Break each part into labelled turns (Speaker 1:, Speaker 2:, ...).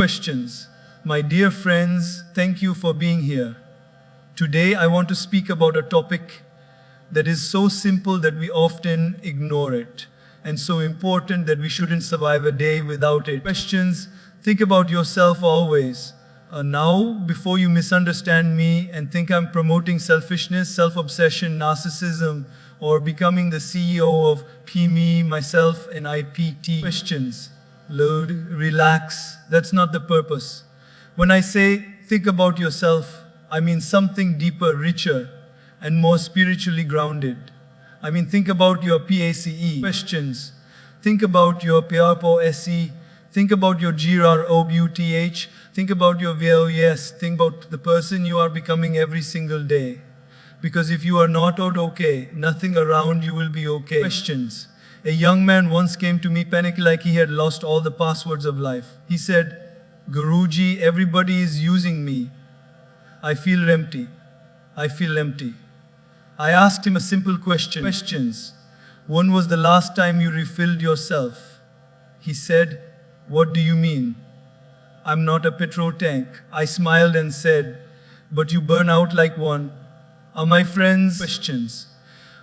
Speaker 1: Questions. My dear friends, thank you for being here. Today I want to speak about a topic that is so simple that we often ignore it, and so important that we shouldn't survive a day without it. Questions. Think about yourself always. Now, before you misunderstand me and think I'm promoting selfishness, self-obsession, narcissism, or becoming the CEO of me, myself, and IPT. Questions. Load, relax. That's not the purpose. When I say think about yourself, I mean something deeper, richer, and more spiritually grounded. I mean think about your PACE. Questions. Think about your PRPOSE. Think about your GROBUTH. Think about your VOES. Think about the person you are becoming every single day. Because if you are not okay, nothing around you will be okay. Questions. A young man once came to me panicked like he had lost all the passwords of life. He said, Guruji, everybody is using me. I feel empty. I feel empty. I asked him a simple question. Questions. When was the last time you refilled yourself? He said, what do you mean? I'm not a petrol tank. I smiled and said, but you burn out like one. Are my friends? Questions.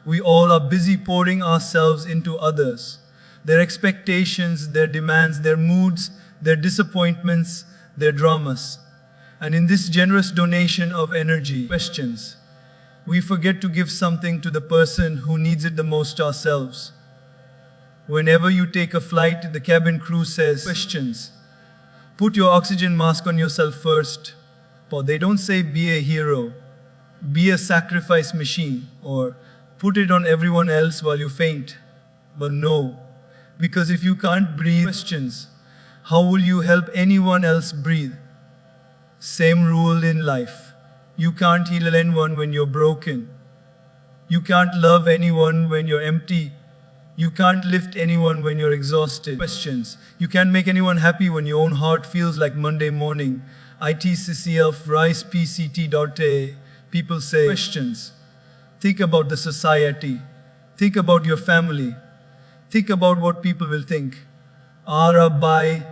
Speaker 1: We all are busy pouring ourselves into others. Their expectations, their demands, their moods, their disappointments, their dramas. And in this generous donation of energy, questions, we forget to give something to the person who needs it the most, ourselves. Whenever you take a flight, the cabin crew says, questions, put your oxygen mask on yourself first. Or they don't say be a hero, be a sacrifice machine, or put it on everyone else while you faint. But no, because if you can't breathe, questions, how will you help anyone else breathe? Same rule in life. You can't heal anyone when you're broken. You can't love anyone when you're empty. You can't lift anyone when you're exhausted. Questions. You can't make anyone happy when your own heart feels like Monday morning. ITCCF Rice PCT.A. People say, questions. Think about the society. Think about your family. Think about what people will think. By.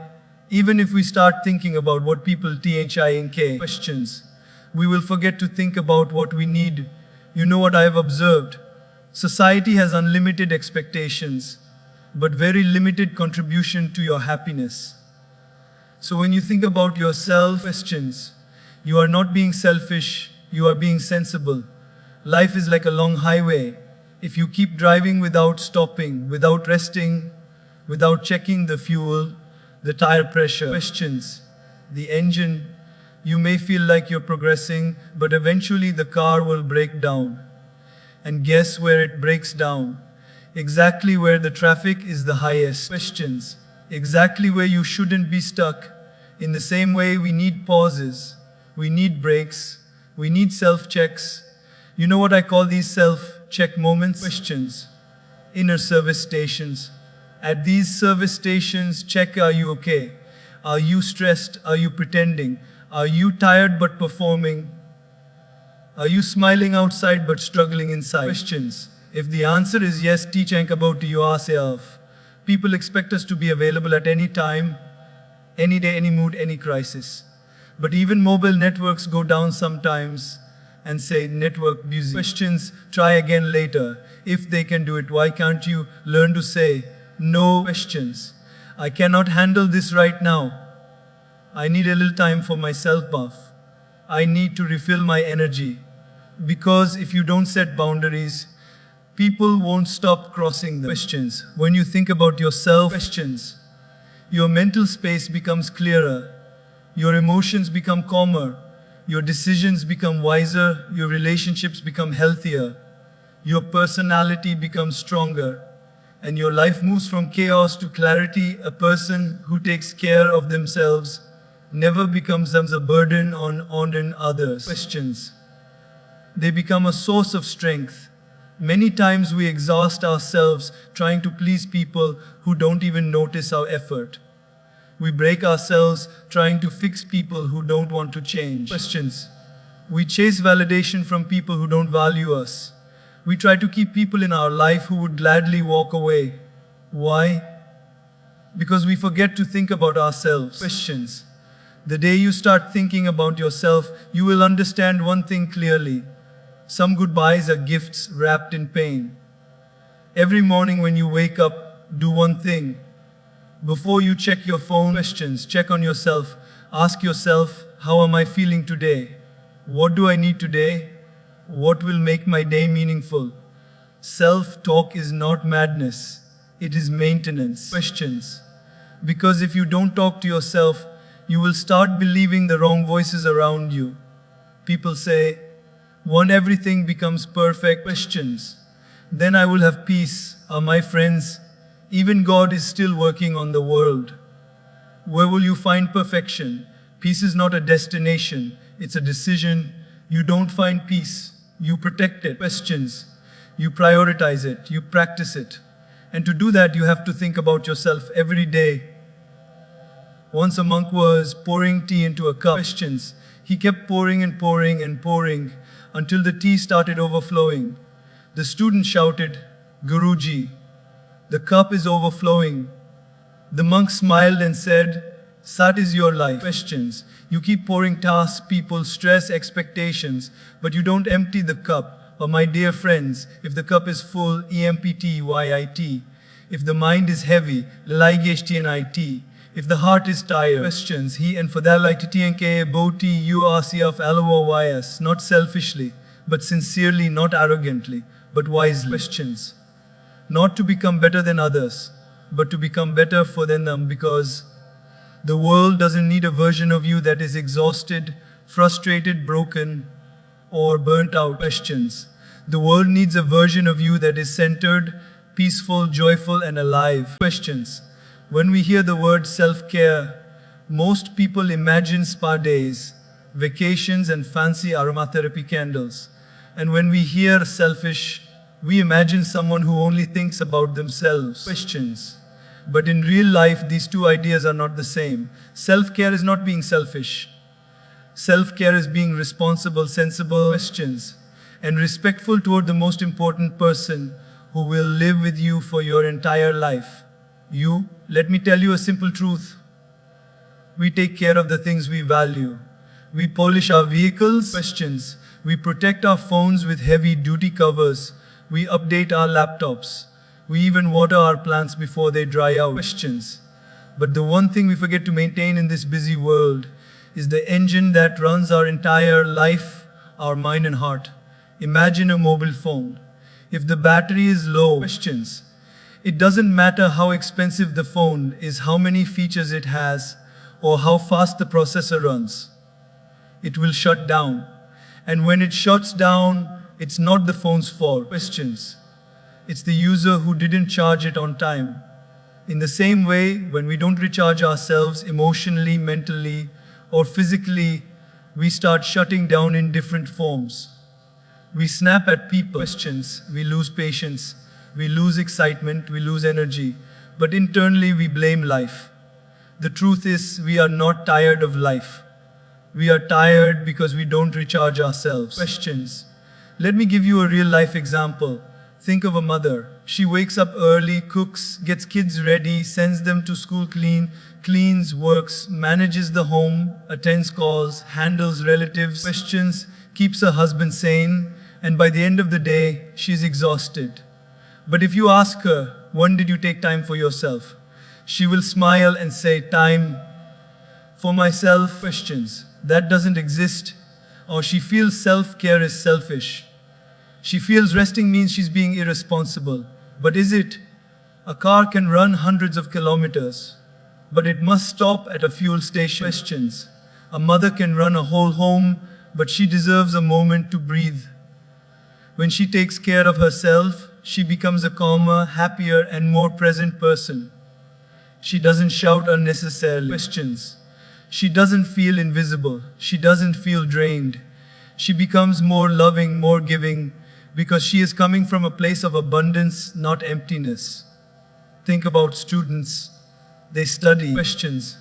Speaker 1: Even if we start thinking about what people think, questions, we will forget to think about what we need. You know what I have observed? Society has unlimited expectations, but very limited contribution to your happiness. So when you think about yourself, questions, you are not being selfish, you are being sensible. Life is like a long highway. If you keep driving without stopping, without resting, without checking the fuel, the tire pressure, questions, the engine, you may feel like you're progressing, but eventually the car will break down. And guess where it breaks down? Exactly where the traffic is the highest. Questions, exactly where you shouldn't be stuck. In the same way, we need pauses, we need breaks, we need self-checks. You know what I call these self-check moments? Questions. Inner service stations. At these service stations, check, are you okay? Are you stressed? Are you pretending? Are you tired but performing? Are you smiling outside but struggling inside? Questions. If the answer is yes, teach about yourself. People expect us to be available at any time, any day, any mood, any crisis. But even mobile networks go down sometimes and say network busy. Questions, try again later. If they can do it, why can't you learn to say no? Questions, I cannot handle this right now. I need a little time for myself buff. I need to refill my energy. Because if you don't set boundaries, people won't stop crossing them. Questions, when you think about yourself, questions, your mental space becomes clearer. Your emotions become calmer. Your decisions become wiser, your relationships become healthier, your personality becomes stronger, and your life moves from chaos to clarity. A person who takes care of themselves never becomes a burden on others. Questions. They become a source of strength. Many times we exhaust ourselves trying to please people who don't even notice our effort. We break ourselves trying to fix people who don't want to change. Questions. We chase validation from people who don't value us. We try to keep people in our life who would gladly walk away. Why? Because we forget to think about ourselves. Questions. The day you start thinking about yourself, you will understand one thing clearly. Some goodbyes are gifts wrapped in pain. Every morning when you wake up, do one thing. Before you check your phone, questions, check on yourself. Ask yourself, how am I feeling today? What do I need today? What will make my day meaningful? Self-talk is not madness. It is maintenance. Questions. Because if you don't talk to yourself, you will start believing the wrong voices around you. People say, when everything becomes perfect, questions, then I will have peace. My friends, even God is still working on the world. Where will you find perfection? Peace is not a destination, it's a decision. You don't find peace, you protect it. Questions, you prioritize it, you practice it. And to do that, you have to think about yourself every day. Once a monk was pouring tea into a cup. Questions, he kept pouring and pouring and pouring until the tea started overflowing. The student shouted, Guruji, the cup is overflowing. The monk smiled and said, that is your life. Questions, you keep pouring tasks, people, stress, expectations, but you don't empty the cup. My dear friends, if the cup is full, EMPTYIT. If the mind is heavy, LIGHTNIT. If the heart is tired, questions, he and for that like TTNK, Boti, URCF, LOYS, not selfishly, but sincerely, not arrogantly, but wisely. Questions, not to become better than others, but to become better for them, because the world doesn't need a version of you that is exhausted, frustrated, broken, or burnt out. Questions, the world needs a version of you that is centered, peaceful, joyful, and alive. Questions, when we hear the word self-care, most people imagine spa days, vacations, and fancy aromatherapy candles. And when we hear selfish, we imagine someone who only thinks about themselves. Questions, but in real life, these two ideas are not the same. Self-care is not being selfish. Self-care is being responsible, sensible, questions, and respectful toward the most important person who will live with you for your entire life. You, let me tell you a simple truth. We take care of the things we value. We polish our vehicles, questions. We protect our phones with heavy-duty covers. We update our laptops. We even water our plants before they dry out. Questions. But the one thing we forget to maintain in this busy world is the engine that runs our entire life, our mind and heart. Imagine a mobile phone. If the battery is low, questions. It doesn't matter how expensive the phone is, how many features it has, or how fast the processor runs. It will shut down. And when it shuts down, it's not the phone's fault. Questions. It's the user who didn't charge it on time. In the same way, when we don't recharge ourselves emotionally, mentally, or physically, we start shutting down in different forms. We snap at people. Questions. We lose patience. We lose excitement. We lose energy. But internally, we blame life. The truth is, we are not tired of life. We are tired because we don't recharge ourselves. Questions. Let me give you a real-life example. Think of a mother. She wakes up early, cooks, gets kids ready, sends them to school, cleans, works, manages the home, attends calls, handles relatives, questions, keeps her husband sane, and by the end of the day, she's exhausted. But if you ask her, when did you take time for yourself? She will smile and say, time for myself, questions. That doesn't exist. Or she feels self-care is selfish. She feels resting means she's being irresponsible. But is it? A car can run hundreds of kilometers, but it must stop at a fuel station. Questions. A mother can run a whole home, but she deserves a moment to breathe. When she takes care of herself, she becomes a calmer, happier, and more present person. She doesn't shout unnecessarily. Questions. She doesn't feel invisible. She doesn't feel drained. She becomes more loving, more giving, because she is coming from a place of abundance, not emptiness. Think about students. They study. Questions.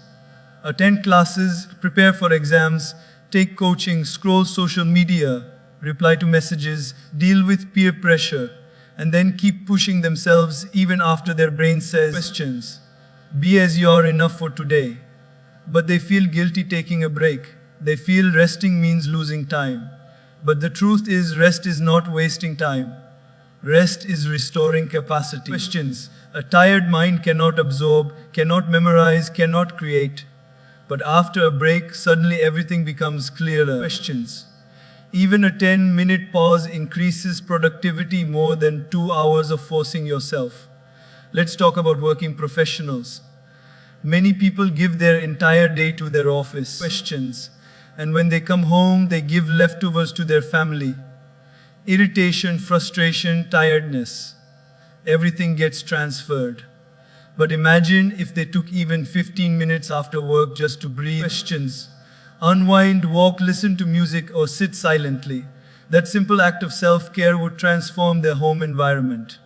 Speaker 1: Attend classes, prepare for exams, take coaching, scroll social media, reply to messages, deal with peer pressure, and then keep pushing themselves even after their brain says, questions. Be as you are enough for today. but they feel guilty taking a break. They feel resting means losing time. But the truth is, rest is not wasting time. Rest is restoring capacity. Questions. A tired mind cannot absorb, cannot memorize, cannot create. But after a break, suddenly everything becomes clearer. Questions. Even a 10-minute pause increases productivity more than 2 hours of forcing yourself. Let's talk about working professionals. Many people give their entire day to their office. Questions. And when they come home, they give leftovers to their family. Irritation, frustration, tiredness. Everything gets transferred. But imagine if they took even 15 minutes after work just to breathe. Questions. Unwind, walk, listen to music, or sit silently. That simple act of self-care would transform their home environment.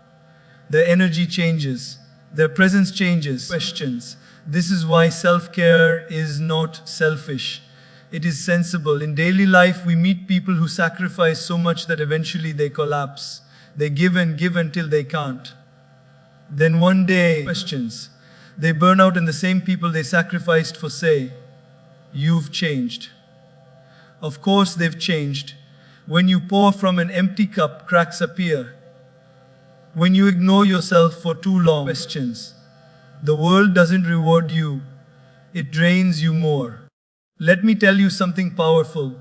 Speaker 1: Their energy changes. Their presence changes. Questions. This is why self-care is not selfish. It is sensible. In daily life, we meet people who sacrifice so much that eventually they collapse. They give and give until they can't. Then one day, questions. They burn out and the same people they sacrificed for say, "You've changed." Of course they've changed. When you pour from an empty cup, cracks appear. When you ignore yourself for too long, questions. The world doesn't reward you. It drains you more. Let me tell you something powerful.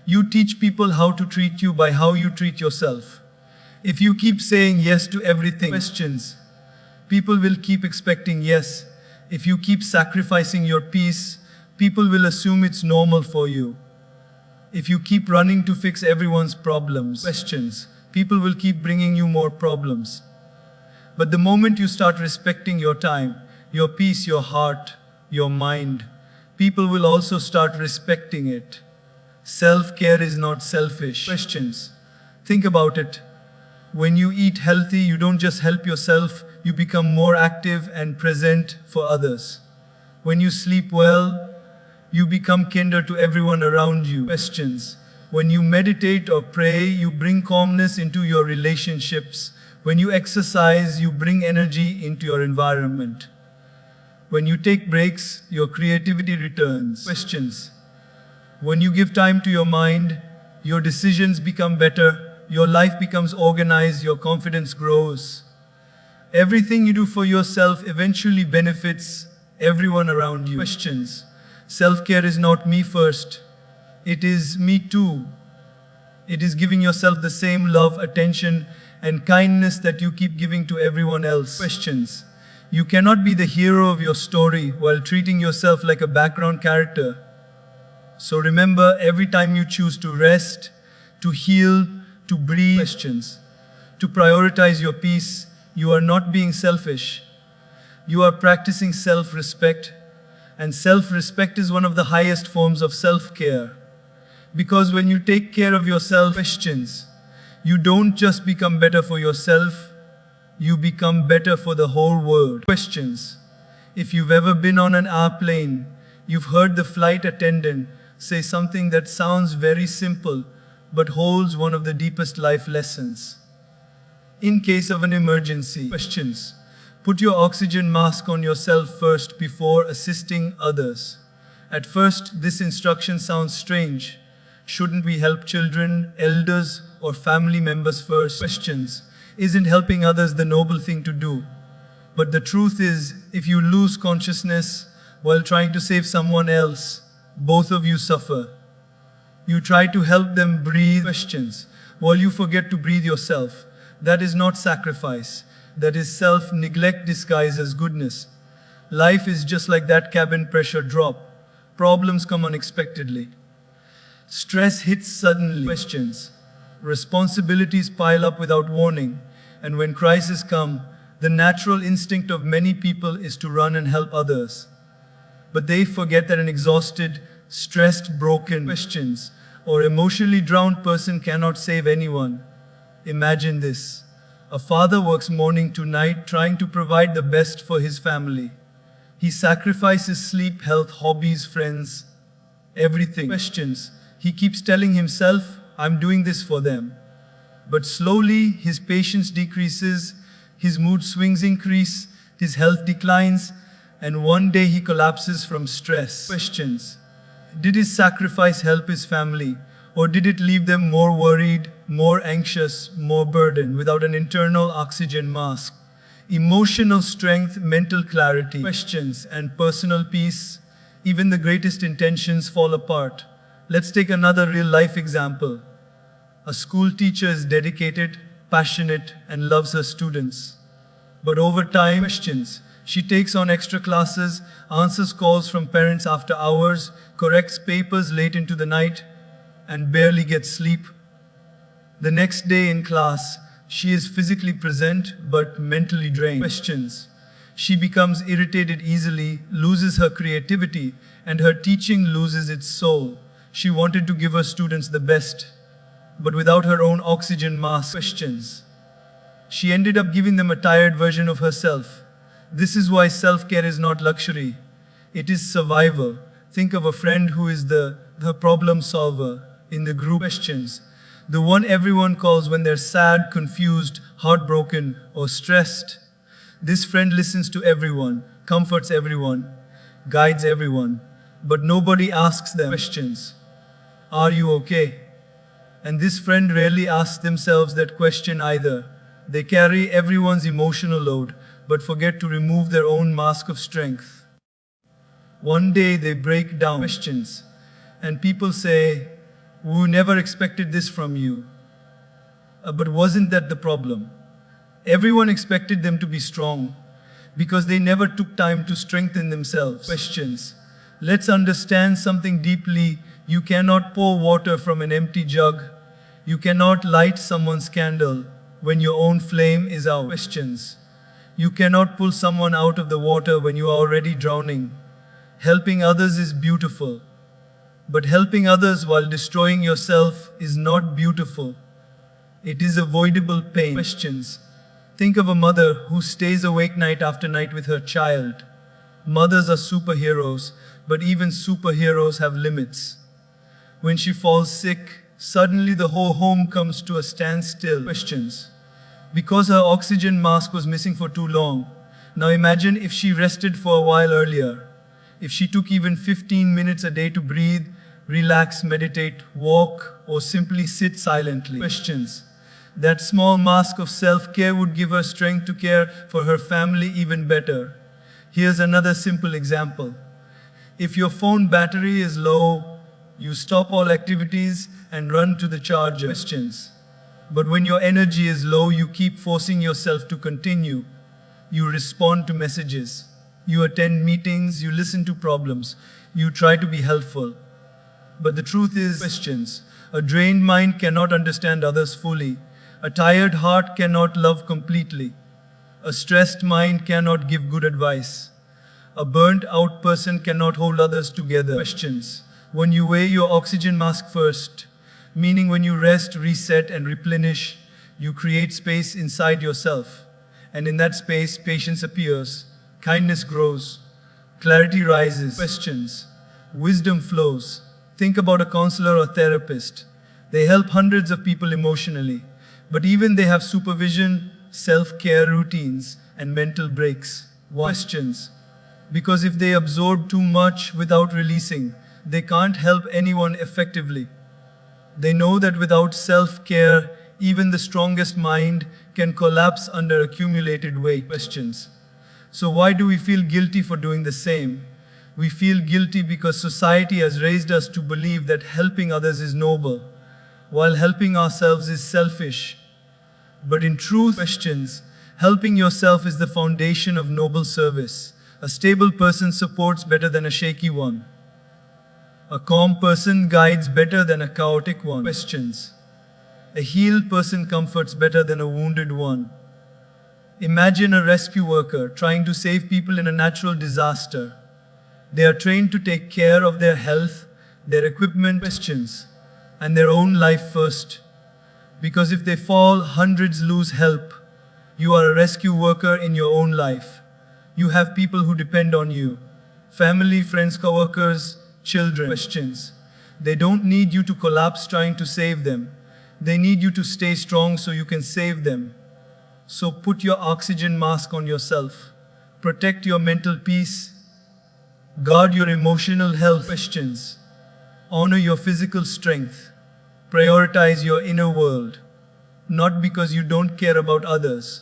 Speaker 1: You teach people how to treat you by how you treat yourself. If you keep saying yes to everything, questions, people will keep expecting yes. If you keep sacrificing your peace, people will assume it's normal for you. If you keep running to fix everyone's problems, questions, people will keep bringing you more problems. But the moment you start respecting your time, your peace, your heart, your mind, people will also start respecting it. Self-care is not selfish. Questions. Think about it. When you eat healthy, you don't just help yourself, you become more active and present for others. When you sleep well, you become kinder to everyone around you. Questions. When you meditate or pray, you bring calmness into your relationships. When you exercise, you bring energy into your environment. When you take breaks, your creativity returns. Questions. When you give time to your mind, your decisions become better, your life becomes organized, your confidence grows. Everything you do for yourself eventually benefits everyone around you. Questions. Self-care is not me first. It is me too. It is giving yourself the same love, attention, and kindness that you keep giving to everyone else. Questions. You cannot be the hero of your story while treating yourself like a background character. So remember, every time you choose to rest, to heal, to breathe, questions, to prioritize your peace, you are not being selfish. You are practicing self-respect, and self-respect is one of the highest forms of self-care. Because when you take care of yourself, questions, you don't just become better for yourself, you become better for the whole world. Questions. If you've ever been on an airplane, you've heard the flight attendant say something that sounds very simple, but holds one of the deepest life lessons. In case of an emergency, questions. Put your oxygen mask on yourself first before assisting others. At first, this instruction sounds strange. Shouldn't we help children, elders, or family members first? Questions. Isn't helping others the noble thing to do? But the truth is, if you lose consciousness while trying to save someone else, both of you suffer. You try to help them breathe, questions, while you forget to breathe yourself. That is not sacrifice. That is self-neglect disguised as goodness. Life is just like that cabin pressure drop. Problems come unexpectedly. Stress hits suddenly, questions. Responsibilities pile up without warning. And when crises come, the natural instinct of many people is to run and help others. But they forget that an exhausted, stressed, broken, questions, or emotionally drowned person cannot save anyone. Imagine this. A father works morning to night trying to provide the best for his family. He sacrifices sleep, health, hobbies, friends, everything. Questions. He keeps telling himself, I'm doing this for them. But slowly, his patience decreases, his mood swings increase, his health declines, And one day he collapses from stress. Questions. Did his sacrifice help his family? Or did it leave them more worried, more anxious, more burdened, without an internal oxygen mask? Emotional strength, mental clarity, questions, and personal peace. Even the greatest intentions fall apart. Let's take another real-life example. A school teacher is dedicated, passionate, and loves her students. But over time, questions. She takes on extra classes, answers calls from parents after hours, corrects papers late into the night, and barely gets sleep. The next day in class, she is physically present but mentally drained. Questions. She becomes irritated easily, loses her creativity, and her teaching loses its soul. She wanted to give her students the best, but without her own oxygen mask. Questions. She ended up giving them a tired version of herself. This is why self-care is not luxury. It is survival. Think of a friend who is the problem solver in the group. Questions. The one everyone calls when they're sad, confused, heartbroken, or stressed. This friend listens to everyone, comforts everyone, guides everyone, but nobody asks them questions. Are you okay? And this friend rarely asks themselves that question either. They carry everyone's emotional load, but forget to remove their own mask of strength. One day they break down. Questions. And people say, "We never expected this from you." But wasn't that the problem? Everyone expected them to be strong because they never took time to strengthen themselves. Questions. Let's understand something deeply. You cannot pour water from an empty jug. You cannot light someone's candle when your own flame is out. Questions. You cannot pull someone out of the water when you are already drowning. Helping others is beautiful, but helping others while destroying yourself is not beautiful. It is avoidable pain. Questions. Think of a mother who stays awake night after night with her child. Mothers are superheroes, but even superheroes have limits. When she falls sick, suddenly the whole home comes to a standstill. Questions. Because her oxygen mask was missing for too long. Now imagine if she rested for a while earlier. If she took even 15 minutes a day to breathe, relax, meditate, walk, or simply sit silently. Questions. That small mask of self-care would give her strength to care for her family even better. Here's another simple example. If your phone battery is low, you stop all activities and run to the charger. Questions. But when your energy is low, you keep forcing yourself to continue. You respond to messages. You attend meetings, you listen to problems. You try to be helpful. But the truth is, questions. A drained mind cannot understand others fully. A tired heart cannot love completely. A stressed mind cannot give good advice. A burnt out person cannot hold others together. Questions. When you wear your oxygen mask first, meaning when you rest, reset, and replenish, you create space inside yourself. And in that space, patience appears, kindness grows, clarity rises. Questions. Wisdom flows. Think about a counselor or therapist. They help hundreds of people emotionally, but even they have supervision, self-care routines, and mental breaks. Questions. Because if they absorb too much without releasing, they can't help anyone effectively. They know that without self-care, even the strongest mind can collapse under accumulated weight. Questions. So why do we feel guilty for doing the same? We feel guilty because society has raised us to believe that helping others is noble, while helping ourselves is selfish. But in truth, questions, helping yourself is the foundation of noble service. A stable person supports better than a shaky one. A calm person guides better than a chaotic one. Questions. A healed person comforts better than a wounded one. Imagine a rescue worker trying to save people in a natural disaster. They are trained to take care of their health, their equipment, questions, and their own life first. Because if they fall, hundreds lose help. You are a rescue worker in your own life. You have people who depend on you. Family, friends, coworkers, children. Questions. They don't need you to collapse trying to save them. They need you to stay strong so you can save them. So put your oxygen mask on yourself. Protect your mental peace. Guard your emotional health. Questions. Honor your physical strength. Prioritize your inner world. Not because you don't care about others,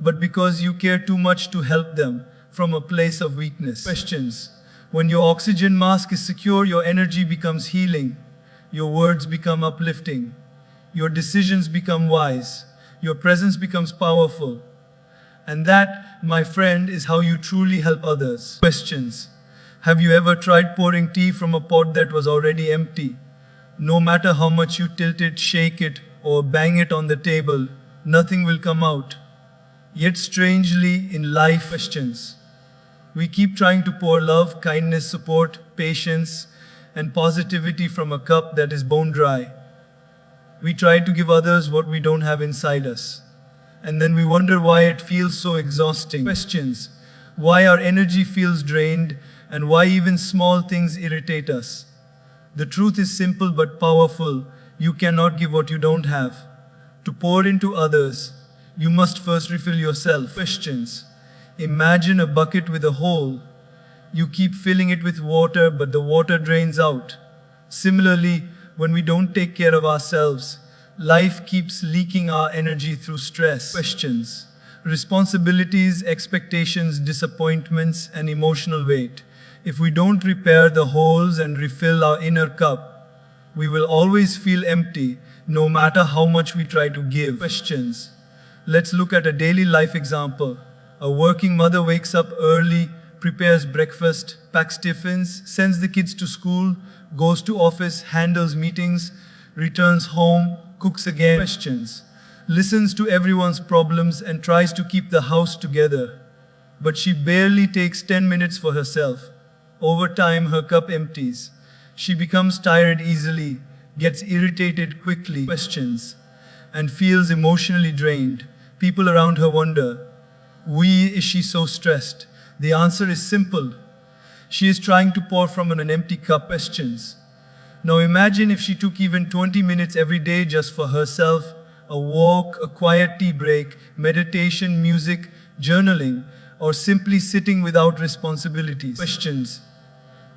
Speaker 1: but because you care too much to help them from a place of weakness. Questions. When your oxygen mask is secure, your energy becomes healing. Your words become uplifting. Your decisions become wise. Your presence becomes powerful. And that, my friend, is how you truly help others. Questions. Have you ever tried pouring tea from a pot that was already empty? No matter how much you tilt it, shake it, or bang it on the table, nothing will come out. Yet strangely, in life, questions. We keep trying to pour love, kindness, support, patience, and positivity from a cup that is bone dry. We try to give others what we don't have inside us. And then we wonder why it feels so exhausting. Questions. Why our energy feels drained, and why even small things irritate us. The truth is simple but powerful. You cannot give what you don't have. To pour into others, you must first refill yourself. Questions. Imagine a bucket with a hole. You keep filling it with water, but the water drains out. Similarly, when we don't take care of ourselves, life keeps leaking our energy through stress. Questions. Responsibilities, expectations, disappointments, and emotional weight. If we don't repair the holes and refill our inner cup, we will always feel empty, no matter how much we try to give. Questions. Let's look at a daily life example. A working mother wakes up early, prepares breakfast, packs tiffins, sends the kids to school, goes to office, handles meetings, returns home, cooks again. Questions. Listens to everyone's problems and tries to keep the house together. But she barely takes 10 minutes for herself. Over time, her cup empties. She becomes tired easily, gets irritated quickly, questions, and feels emotionally drained. People around her wonder, why is she so stressed? The answer is simple. She is trying to pour from an empty cup. Questions. Now imagine if she took even 20 minutes every day just for herself, a walk, a quiet tea break, meditation, music, journaling, or simply sitting without responsibilities. Questions.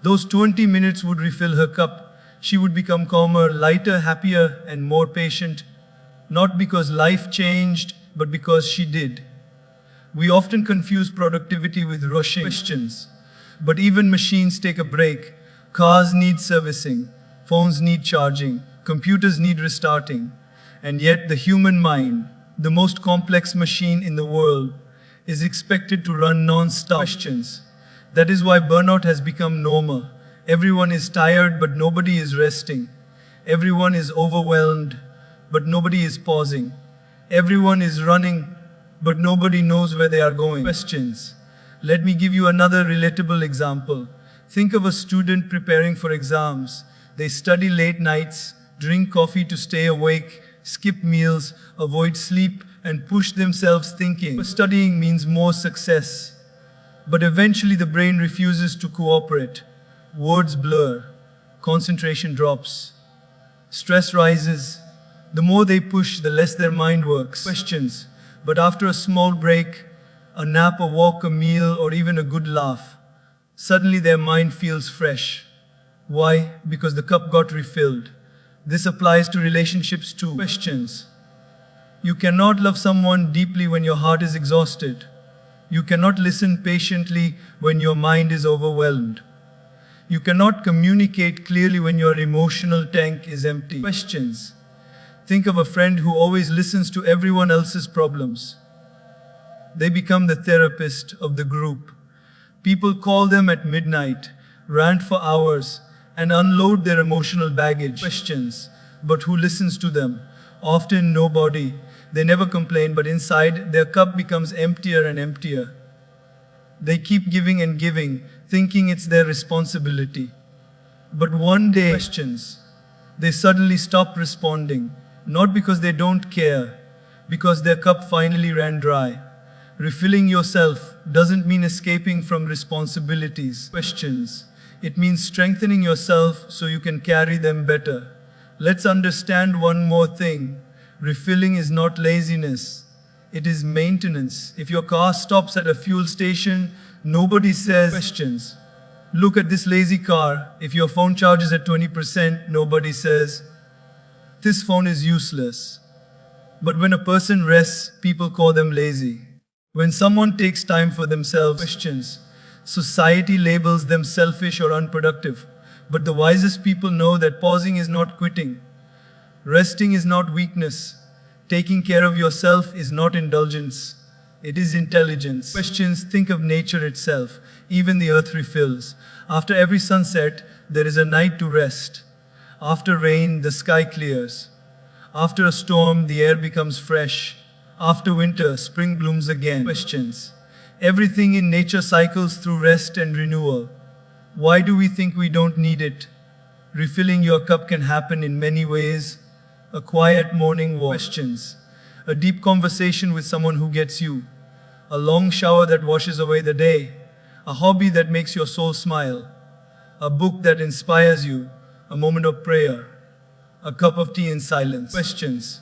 Speaker 1: Those 20 minutes would refill her cup. She would become calmer, lighter, happier, and more patient. Not because life changed, but because she did. We often confuse productivity with rushing. Questions. But even machines take a break. Cars need servicing. Phones need charging. Computers need restarting. And yet the human mind, the most complex machine in the world, is expected to run non-stop. Questions. That is why burnout has become normal. Everyone is tired, but nobody is resting. Everyone is overwhelmed, but nobody is pausing. Everyone is running, but nobody knows where they are going. Questions. Let me give you another relatable example. Think of a student preparing for exams. They study late nights, drink coffee to stay awake, skip meals, avoid sleep, and push themselves thinking studying means more success. But eventually the brain refuses to cooperate. Words blur. Concentration drops. Stress rises. The more they push, the less their mind works. Questions. But after a small break, a nap, a walk, a meal, or even a good laugh, suddenly their mind feels fresh. Why? Because the cup got refilled. This applies to relationships too. Questions. You cannot love someone deeply when your heart is exhausted. You cannot listen patiently when your mind is overwhelmed. You cannot communicate clearly when your emotional tank is empty. Questions. Think of a friend who always listens to everyone else's problems. They become the therapist of the group. People call them at midnight, rant for hours, and unload their emotional baggage. Questions. But who listens to them? Often nobody. They never complain, but inside, their cup becomes emptier and emptier. They keep giving and giving, thinking it's their responsibility. But one day, questions. They suddenly stop responding, not because they don't care, because their cup finally ran dry. Refilling yourself doesn't mean escaping from responsibilities. Questions. It means strengthening yourself so you can carry them better. Let's understand one more thing. Refilling is not laziness. It is maintenance. If your car stops at a fuel station, nobody says questions. Look at this lazy car. If your phone charges at 20%, nobody says, this phone is useless. But when a person rests, people call them lazy. When someone takes time for themselves, questions. Society labels them selfish or unproductive. But the wisest people know that pausing is not quitting. Resting is not weakness. Taking care of yourself is not indulgence. It is intelligence. Questions. Think of nature itself. Even the earth refills. After every sunset, there is a night to rest. After rain, the sky clears. After a storm, the air becomes fresh. After winter, spring blooms again. Questions. Everything in nature cycles through rest and renewal. Why do we think we don't need it? Refilling your cup can happen in many ways. A quiet morning walk. Questions. A deep conversation with someone who gets you. A long shower that washes away the day. A hobby that makes your soul smile. A book that inspires you. A moment of prayer. A cup of tea in silence. Questions.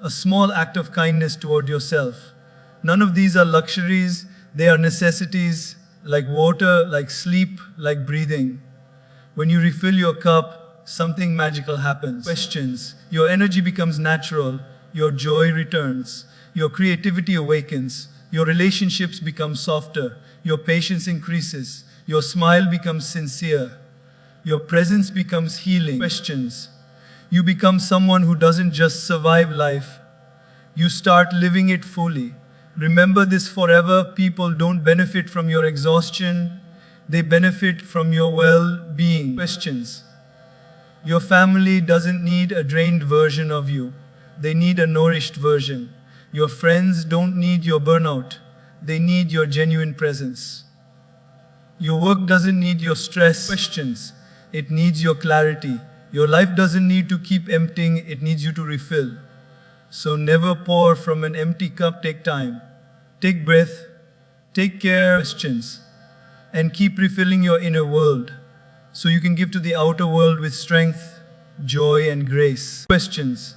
Speaker 1: A small act of kindness toward yourself. None of these are luxuries. They are necessities, like water, like sleep, like breathing. When you refill your cup, something magical happens. Questions. Your energy becomes natural. Your joy returns. Your creativity awakens. Your relationships become softer. Your patience increases. Your smile becomes sincere. Your presence becomes healing. Questions. You become someone who doesn't just survive life. You start living it fully. Remember this forever. People don't benefit from your exhaustion. They benefit from your well-being. Questions. Your family doesn't need a drained version of you. They need a nourished version. Your friends don't need your burnout. They need your genuine presence. Your work doesn't need your stress. Questions. It needs your clarity. Your life doesn't need to keep emptying. It needs you to refill. So never pour from an empty cup. Take time. Take breath. Take care. Questions. And keep refilling your inner world, so you can give to the outer world with strength, joy, and grace. Questions.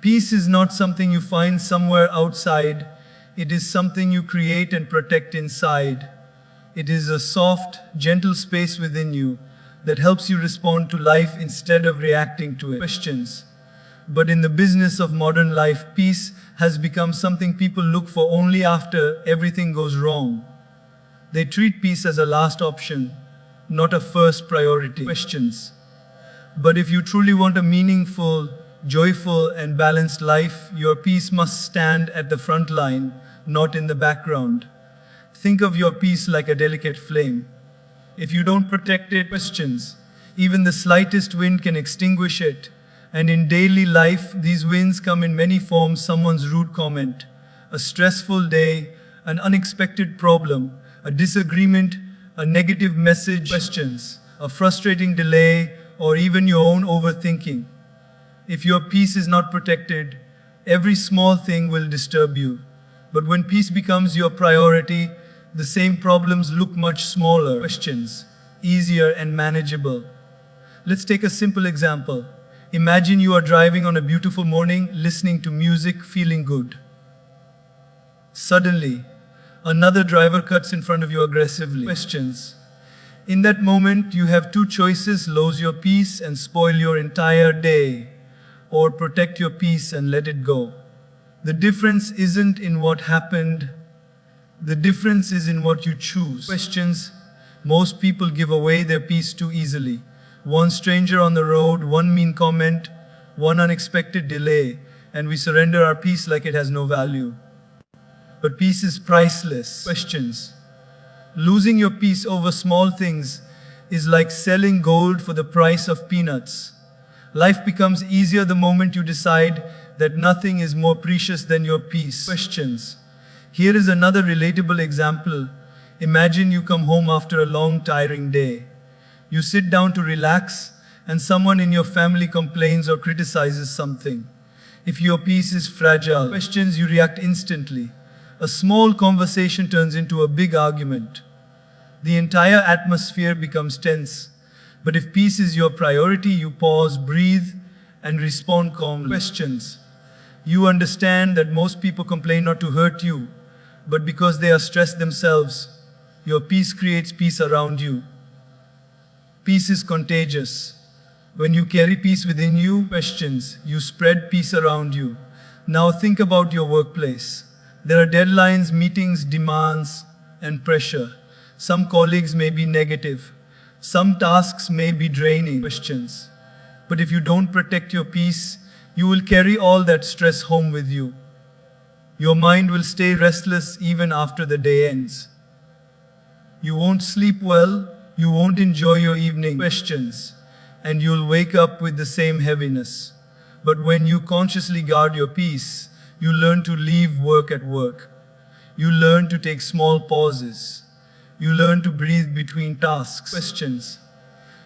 Speaker 1: Peace is not something you find somewhere outside. It is something you create and protect inside. It is a soft, gentle space within you that helps you respond to life instead of reacting to it. Questions. But in the business of modern life, peace has become something people look for only after everything goes wrong. They treat peace as a last option, not a first priority. Questions. But if you truly want a meaningful, joyful, and balanced life, your peace must stand at the front line, not in the background. Think of your peace like a delicate flame. If you don't protect it, questions, even the slightest wind can extinguish it. And in daily life, these winds come in many forms: someone's rude comment, a stressful day, an unexpected problem, a disagreement, a negative message. Questions, a frustrating delay, or even your own overthinking. If your peace is not protected, every small thing will disturb you. But when peace becomes your priority, the same problems look much smaller. Questions, easier and manageable. Let's take a simple example. Imagine you are driving on a beautiful morning, listening to music, feeling good. Suddenly, another driver cuts in front of you aggressively. Questions. In that moment, you have two choices: lose your peace and spoil your entire day, or protect your peace and let it go. The difference isn't in what happened. The difference is in what you choose. Questions. Most people give away their peace too easily. One stranger on the road, one mean comment, one unexpected delay, and we surrender our peace like it has no value. But peace is priceless. Questions. Losing your peace over small things is like selling gold for the price of peanuts. Life becomes easier the moment you decide that nothing is more precious than your peace. Questions. Here is another relatable example. Imagine you come home after a long, tiring day. You sit down to relax, and someone in your family complains or criticizes something. If your peace is fragile, questions, you react instantly. A small conversation turns into a big argument. The entire atmosphere becomes tense. But if peace is your priority, you pause, breathe, and respond calmly. Questions. You understand that most people complain not to hurt you, but because they are stressed themselves. Your peace creates peace around you. Peace is contagious. When you carry peace within you, questions, you spread peace around you. Now think about your workplace. There are deadlines, meetings, demands, and pressure. Some colleagues may be negative. Some tasks may be draining. Questions. But if you don't protect your peace, you will carry all that stress home with you. Your mind will stay restless even after the day ends. You won't sleep well, you won't enjoy your evening questions, and you'll wake up with the same heaviness. But when you consciously guard your peace, you learn to leave work at work. You learn to take small pauses. You learn to breathe between tasks. Questions.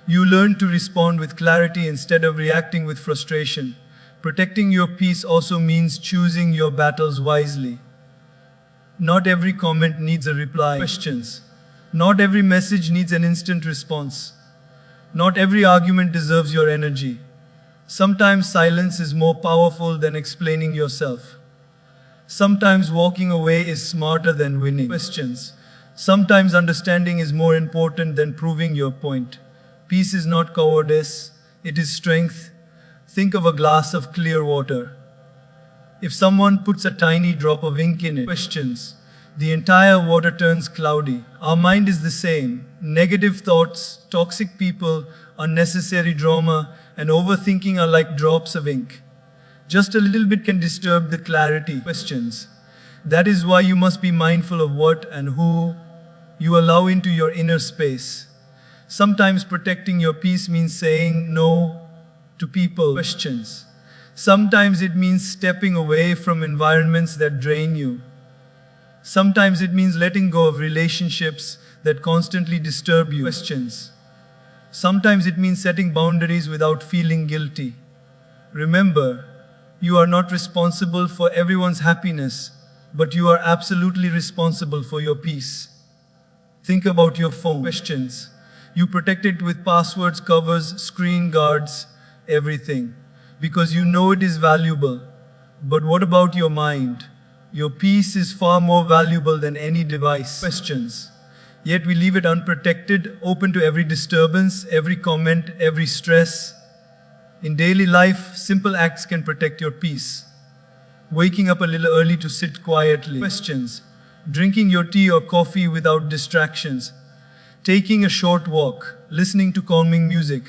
Speaker 1: You learn to respond with clarity instead of reacting with frustration. Protecting your peace also means choosing your battles wisely. Not every comment needs a reply. Questions. Not every message needs an instant response. Not every argument deserves your energy. Sometimes silence is more powerful than explaining yourself. Sometimes walking away is smarter than winning. Questions. Sometimes understanding is more important than proving your point. Peace is not cowardice, it is strength. Think of a glass of clear water. If someone puts a tiny drop of ink in it, questions, the entire water turns cloudy. Our mind is the same. Negative thoughts, toxic people, unnecessary drama, and overthinking are like drops of ink. Just a little bit can disturb the clarity. Questions. That is why you must be mindful of what and who you allow into your inner space. Sometimes protecting your peace means saying no to people. Questions. Sometimes it means stepping away from environments that drain you. Sometimes it means letting go of relationships that constantly disturb you. Questions. Sometimes it means setting boundaries without feeling guilty. Remember, you are not responsible for everyone's happiness, but you are absolutely responsible for your peace. Think about your phone. Questions. You protect it with passwords, covers, screen guards, everything, because you know it is valuable. But what about your mind? Your peace is far more valuable than any device. Questions. Yet we leave it unprotected, open to every disturbance, every comment, every stress. In daily life, simple acts can protect your peace. Waking up a little early to sit quietly. Questions. Drinking your tea or coffee without distractions. Taking a short walk. Listening to calming music.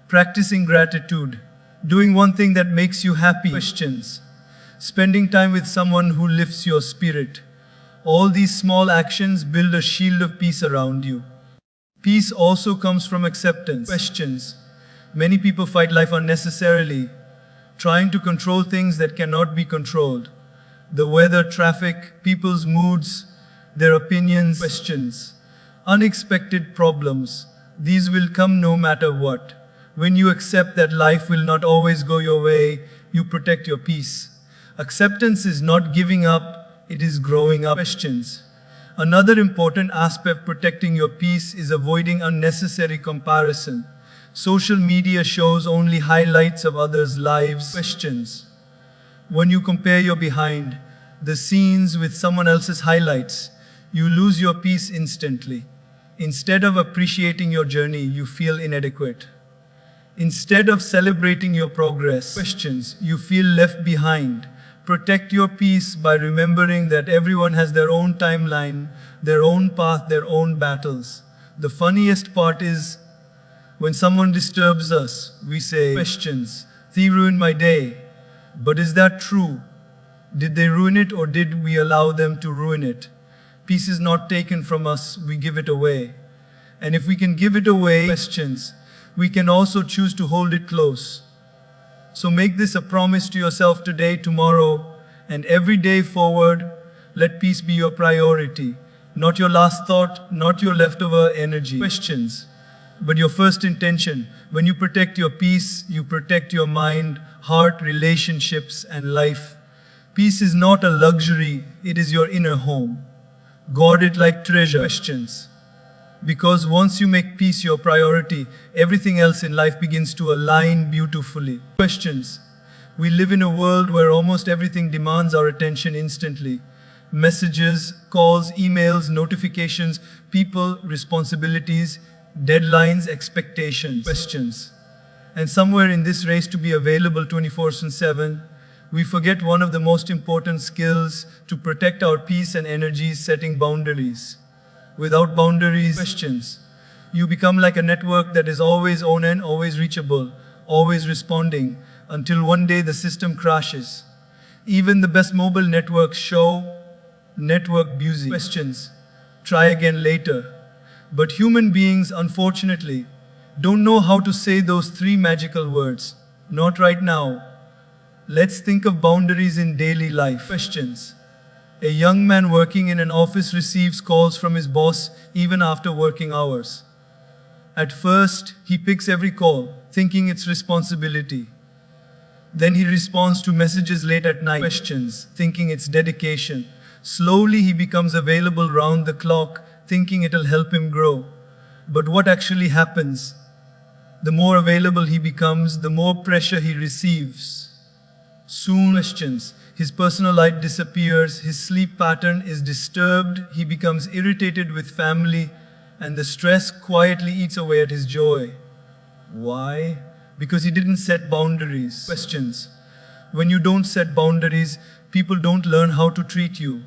Speaker 1: Practicing gratitude. Doing one thing that makes you happy. Questions. Spending time with someone who lifts your spirit. All these small actions build a shield of peace around you. Peace also comes from acceptance. Questions. Many people fight life unnecessarily, trying to control things that cannot be controlled. The weather, traffic, people's moods, their opinions. Questions. Unexpected problems. These will come no matter what. When you accept that life will not always go your way, you protect your peace. Acceptance is not giving up, it is growing up. Questions. Another important aspect protecting your peace is avoiding unnecessary comparison. Social media shows only highlights of others' lives. Questions. When you compare your behind the scenes with someone else's highlights, you lose your peace instantly. Instead of appreciating your journey, you feel inadequate. Instead of celebrating your progress, questions, you feel left behind. Protect your peace by remembering that everyone has their own timeline, their own path, their own battles. The funniest part is, when someone disturbs us, we say, questions, they ruined my day. But is that true? Did they ruin it or did we allow them to ruin it? Peace is not taken from us, we give it away. And if we can give it away, questions, we can also choose to hold it close. So make this a promise to yourself today, tomorrow, and every day forward. Let peace be your priority. Not your last thought, not your leftover energy. Questions, but your first intention. When you protect your peace, you protect your mind, heart, relationships, and life. Peace is not a luxury, it is your inner home. Guard it like treasure. Questions. Because once you make peace your priority, everything else in life begins to align beautifully. Questions. We live in a world where almost everything demands our attention instantly. Messages, calls, emails, notifications, people, responsibilities, deadlines, expectations, questions. And somewhere in this race to be available 24/7, we forget one of the most important skills to protect our peace and energy: setting boundaries. Without boundaries, questions, you become like a network that is always on and always reachable, always responding, until one day the system crashes. Even the best mobile networks show network busy. Questions, try again later. But human beings, unfortunately, don't know how to say those three magical words. Not right now. Let's think of boundaries in daily life. Questions. A young man working in an office receives calls from his boss even after working hours. At first, he picks every call, thinking it's responsibility. Then he responds to messages late at night, questions, thinking it's dedication. Slowly he becomes available round the clock, thinking it'll help him grow. But what actually happens? The more available he becomes, the more pressure he receives. Soon, questions, his personal life disappears, his sleep pattern is disturbed, he becomes irritated with family, and the stress quietly eats away at his joy. Why? Because he didn't set boundaries. Questions. When you don't set boundaries, people don't learn how to treat you.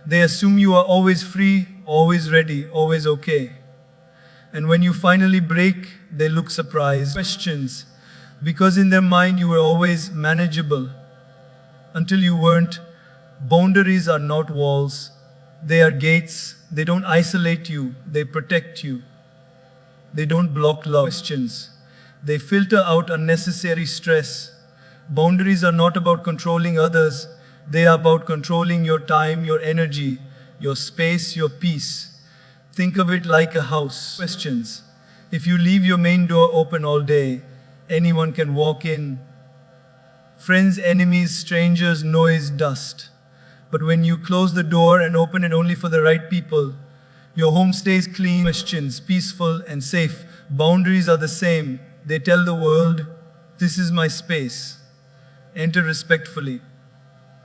Speaker 1: They assume you are always free, always ready, always okay. And when you finally break, they look surprised. Questions. Because in their mind you were always manageable. Until you weren't. Boundaries are not walls. They are gates. They don't isolate you. They protect you. They don't block love. Questions. They filter out unnecessary stress. Boundaries are not about controlling others. They are about controlling your time, your energy, your space, your peace. Think of it like a house. Questions. If you leave your main door open all day, anyone can walk in. Friends, enemies, strangers, noise, dust. But when you close the door and open it only for the right people, your home stays clean, questions, peaceful and safe. Boundaries are the same. They tell the world, this is my space. Enter respectfully.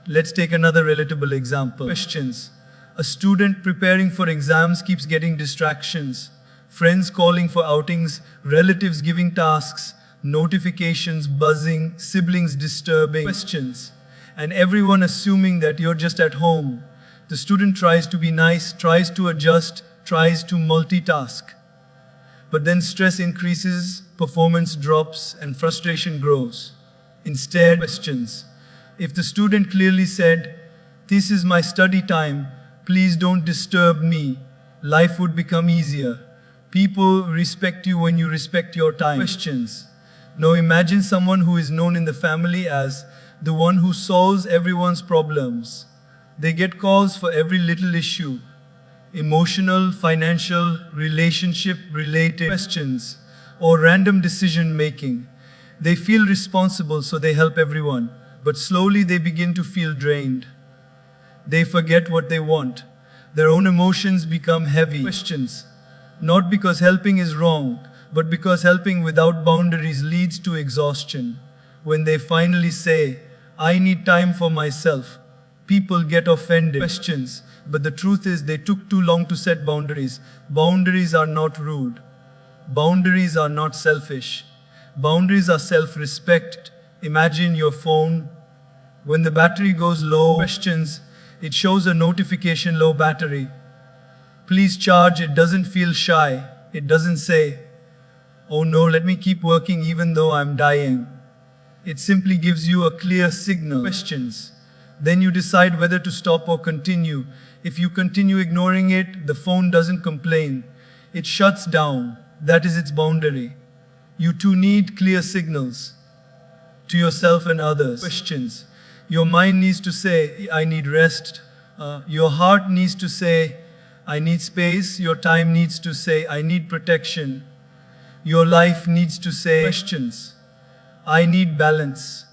Speaker 1: Let's take another relatable example. Questions. A student preparing for exams keeps getting distractions. Friends calling for outings, relatives giving tasks, notifications buzzing, siblings disturbing. Questions. And everyone assuming that you're just at home. The student tries to be nice, tries to adjust, tries to multitask. But then stress increases, performance drops, and frustration grows. Instead, questions. If the student clearly said, this is my study time, please don't disturb me, life would become easier. People respect you when you respect your time. Questions. Now imagine someone who is known in the family as the one who solves everyone's problems. They get calls for every little issue. Emotional, financial, relationship-related questions, or random decision making. They feel responsible, so they help everyone. But slowly they begin to feel drained. They forget what they want. Their own emotions become heavy. Questions. Not because helping is wrong, but because helping without boundaries leads to exhaustion. When they finally say, I need time for myself, people get offended. Questions. But the truth is they took too long to set boundaries. Boundaries are not rude. Boundaries are not selfish. Boundaries are self-respect. Imagine your phone. When the battery goes low, questions, it shows a notification, low battery. Please charge. It doesn't feel shy. It doesn't say, oh no, let me keep working even though I'm dying. It simply gives you a clear signal. Questions. Then you decide whether to stop or continue. If you continue ignoring it, the phone doesn't complain. It shuts down. That is its boundary. You too need clear signals to yourself and others. Questions. Your mind needs to say, I need rest. Your heart needs to say, I need space. Your time needs to say, I need protection. Your life needs to say, questions. I need balance.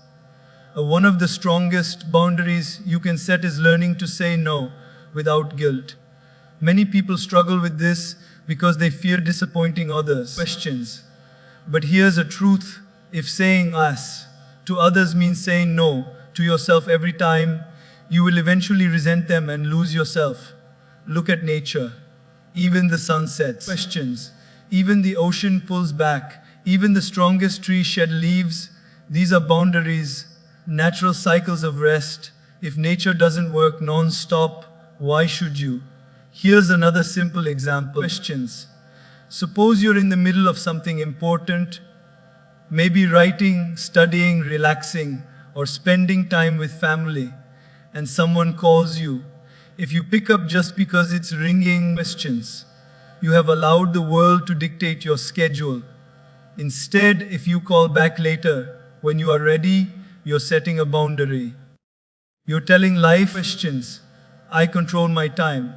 Speaker 1: One of the strongest boundaries you can set is learning to say no without guilt. Many people struggle with this because they fear disappointing others. Questions. But here's a truth. If saying yes to others means saying no to yourself every time. You will eventually resent them and lose yourself. Look at nature. Even the sun sets. Questions. Even the ocean pulls back. Even the strongest tree shed leaves. These are boundaries, natural cycles of rest. If nature doesn't work non-stop, why should you? Here's another simple example. Questions. Suppose you're in the middle of something important, maybe writing, studying, relaxing, or spending time with family, and someone calls you. If you pick up just because it's ringing, questions. You have allowed the world to dictate your schedule. Instead, if you call back later, when you are ready, you're setting a boundary. You're telling life, questions. I control my time.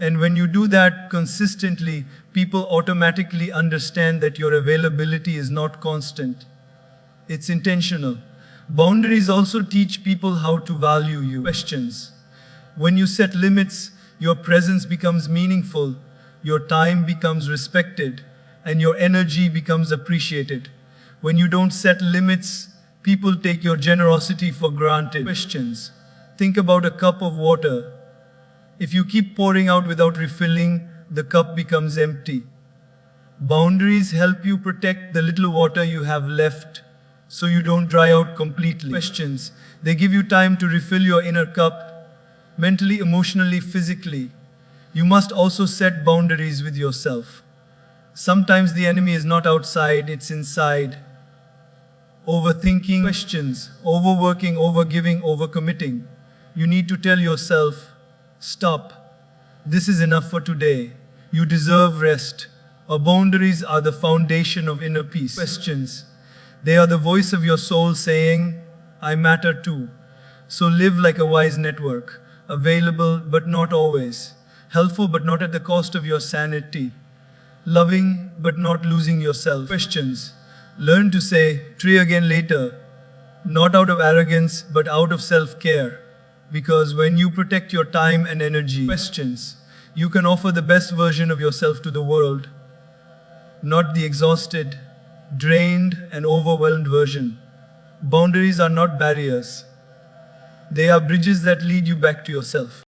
Speaker 1: And when you do that consistently, people automatically understand that your availability is not constant. It's intentional. Boundaries also teach people how to value you. Questions. When you set limits, your presence becomes meaningful, your time becomes respected, and your energy becomes appreciated. When you don't set limits, people take your generosity for granted. Questions. Think about a cup of water. If you keep pouring out without refilling, the cup becomes empty. Boundaries help you protect the little water you have left so you don't dry out completely. Questions. They give you time to refill your inner cup, mentally, emotionally, physically. You must also set boundaries with yourself. Sometimes the enemy is not outside, it's inside. Overthinking. Questions. Overworking, overgiving, overcommitting. You need to tell yourself, stop. This is enough for today. You deserve rest. Our boundaries are the foundation of inner peace. Questions. They are the voice of your soul saying, I matter too. So live like a wise network. Available but not always. Helpful but not at the cost of your sanity. Loving but not losing yourself. Questions. Learn to say, try again later. Not out of arrogance but out of self-care. Because when you protect your time and energy, questions, you can offer the best version of yourself to the world, not the exhausted, drained, and overwhelmed version. Boundaries are not barriers. They are bridges that lead you back to yourself.